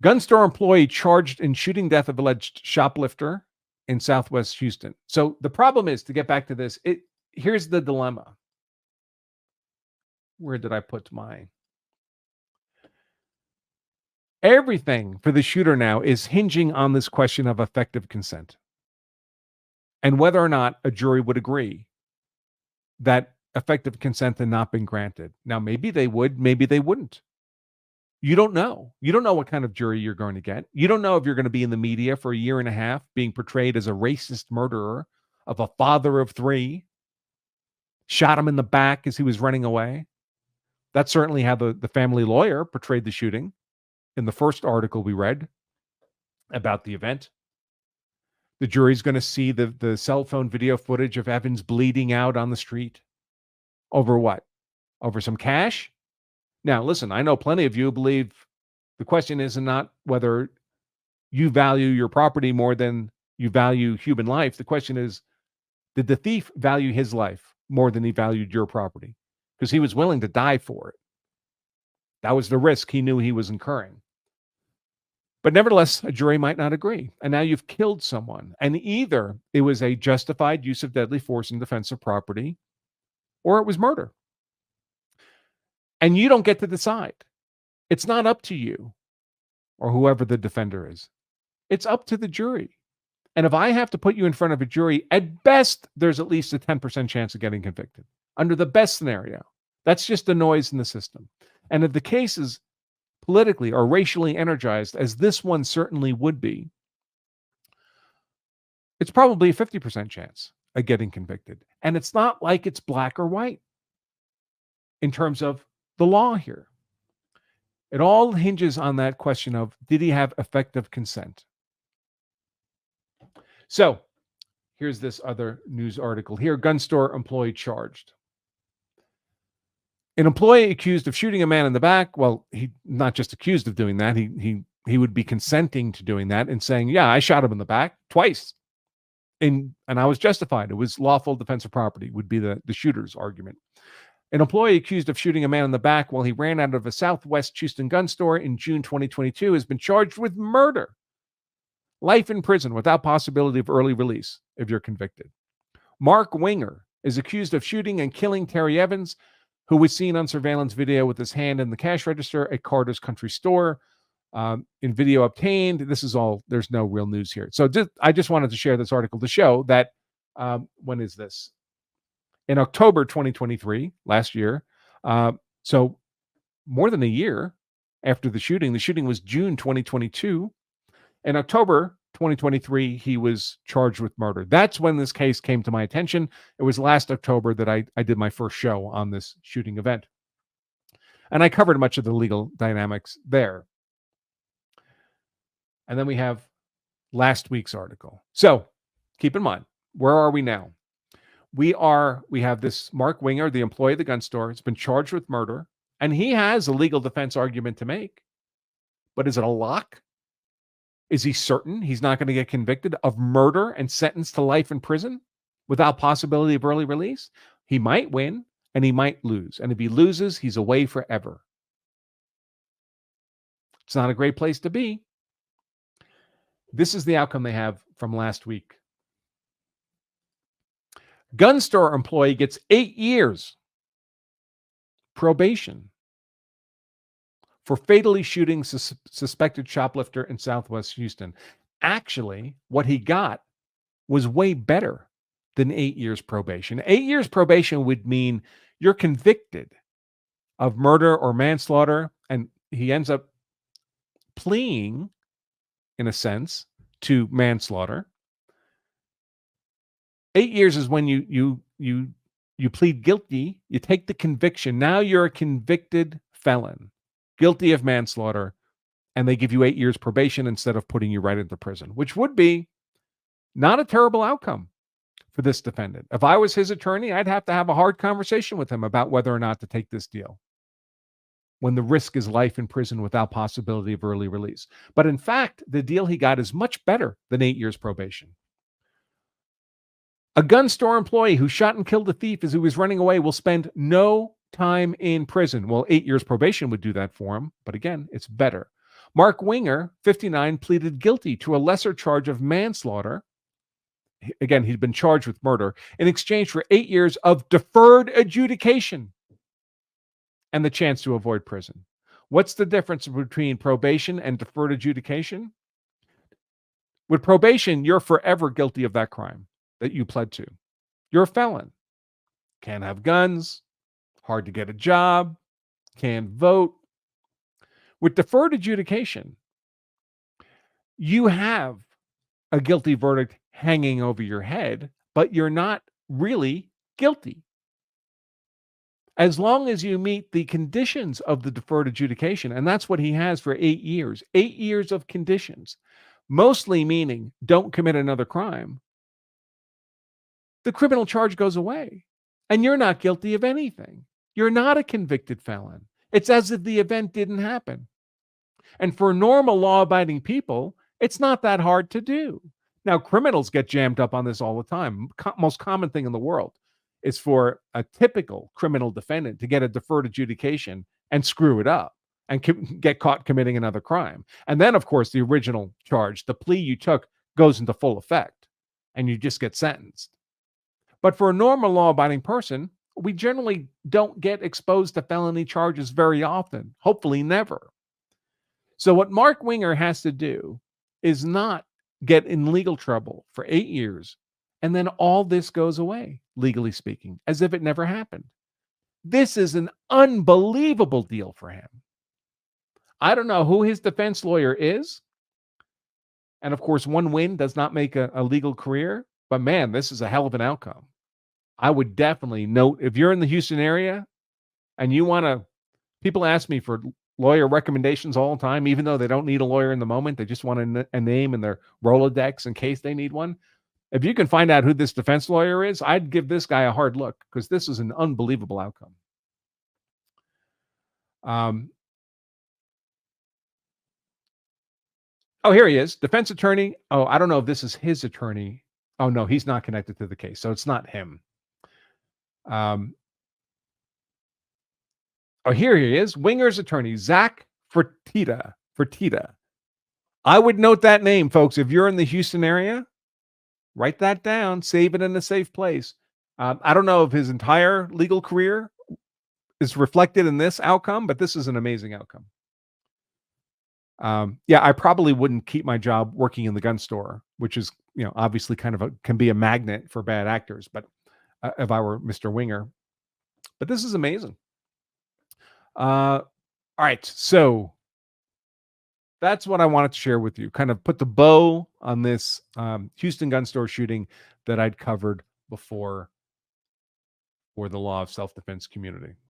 Gun store employee charged in shooting death of alleged shoplifter in Southwest Houston. So the problem is, to get back to this, here's the dilemma. Where did I put my... Everything for the shooter now is hinging on this question of effective consent and whether or not a jury would agree that effective consent had not been granted. Now, maybe they would, maybe they wouldn't. You don't know. You don't know what kind of jury you're going to get. You don't know if you're going to be in the media for a year and a half being portrayed as a racist murderer of a father of three, shot him in the back as he was running away. That's certainly how the family lawyer portrayed the shooting in the first article we read about the event. The jury's going to see the cell phone video footage of Evans bleeding out on the street. Over what? Over some cash? Now, listen, I know plenty of you believe the question is not whether you value your property more than you value human life. The question is, did the thief value his life more than he valued your property? Because he was willing to die for it. That was the risk he knew he was incurring. But nevertheless, a jury might not agree. And now you've killed someone. And either it was a justified use of deadly force in defense of property, or it was murder. And you don't get to decide. It's not up to you or whoever the defender is. It's up to the jury. And if I have to put you in front of a jury, at best, there's at least a 10% chance of getting convicted. Under the best scenario. That's just the noise in the system. And if the case is politically or racially energized, as this one certainly would be, it's probably a 50% chance of getting convicted. And it's not like it's black or white in terms of the law here. It all hinges on that question of, did he have effective consent? So here's this other news article here. Gun store employee charged. An employee accused of shooting a man in the back. Well, he not just accused of doing that. He would be consenting to doing that and saying, yeah, I shot him in the back twice. And I was justified. It was lawful defense of property would be the shooter's argument. An employee accused of shooting a man in the back while he ran out of a Southwest Houston gun store in June 2022 has been charged with murder. Life in prison without possibility of early release if you're convicted. Mark Winger is accused of shooting and killing Terry Evans, who was seen on surveillance video with his hand in the cash register at Carter's Country Store. In video obtained, this is all, there's no real news here. So I just wanted to share this article to show that, when is this? In October 2023, last year. So more than a year after the shooting was June 2022. In October 2023, he was charged with murder. That's when this case came to my attention. It was last October that I did my first show on this shooting event. And I covered much of the legal dynamics there. And then we have last week's article. So keep in mind, where are we now? We have this Mark Winger, the employee of the gun store. Has been charged with murder, and he has a legal defense argument to make. But is it a lock? Is he certain he's not going to get convicted of murder and sentenced to life in prison without possibility of early release? He might win and he might lose. And if he loses, he's away forever. It's not a great place to be. This is the outcome they have from last week. Gun store employee gets 8 years probation for fatally shooting suspected shoplifter in Southwest Houston. Actually, what he got was way better than 8 years probation. 8 years probation would mean you're convicted of murder or manslaughter, and he ends up pleading, in a sense, to manslaughter. 8 years is when you plead guilty, you take the conviction. Now you're a convicted felon, guilty of manslaughter, and they give you 8 years probation instead of putting you right into prison, which would be not a terrible outcome for this defendant. If I was his attorney, I'd have to have a hard conversation with him about whether or not to take this deal when the risk is life in prison without possibility of early release. But in fact, the deal he got is much better than 8 years probation. A gun store employee who shot and killed a thief as he was running away will spend no time in prison. Well, 8 years probation would do that for him, but again, it's better. Mark Winger, 59, pleaded guilty to a lesser charge of manslaughter. Again, he'd been charged with murder in exchange for 8 years of deferred adjudication and the chance to avoid prison. What's the difference between probation and deferred adjudication? With probation, you're forever guilty of that crime that you pled to. You're a felon. Can't have guns, hard to get a job, can't vote. With deferred adjudication, you have a guilty verdict hanging over your head, but you're not really guilty. As long as you meet the conditions of the deferred adjudication, and that's what he has for 8 years, 8 years of conditions, mostly meaning don't commit another crime, the criminal charge goes away and you're not guilty of anything. You're not a convicted felon. It's as if the event didn't happen. And for normal law-abiding people, it's not that hard to do. Now, criminals get jammed up on this all the time. Most common thing in the world is for a typical criminal defendant to get a deferred adjudication and screw it up and get caught committing another crime. And then, of course, the original charge, the plea you took, goes into full effect and you just get sentenced. But for a normal law-abiding person, we generally don't get exposed to felony charges very often, hopefully never. So what Mark Winger has to do is not get in legal trouble for 8 years, and then all this goes away, legally speaking, as if it never happened. This is an unbelievable deal for him. I don't know who his defense lawyer is. And of course, one win does not make a legal career, but man, this is a hell of an outcome. I would definitely note, if you're in the Houston area and you want to, people ask me for lawyer recommendations all the time, even though they don't need a lawyer in the moment. They just want a name in their Rolodex in case they need one. If you can find out who this defense lawyer is, I'd give this guy a hard look because this is an unbelievable outcome. Oh, here he is, defense attorney. Oh, I don't know if this is his attorney. Oh, no, he's not connected to the case, so it's not him. Oh, here he is, Winger's attorney, Zach Fertitta. I would note that name, folks. If you're in the Houston area, write that down, save it in a safe place. I don't know if his entire legal career is reflected in this outcome, but this is an amazing outcome. Yeah, I probably wouldn't keep my job working in the gun store, which is, obviously kind of can be a magnet for bad actors, but if I were Mr. Winger. But this is amazing. All right, so that's what I wanted to share with you. Kind of put the bow on this Houston gun store shooting that I'd covered before for the law of self-defense community.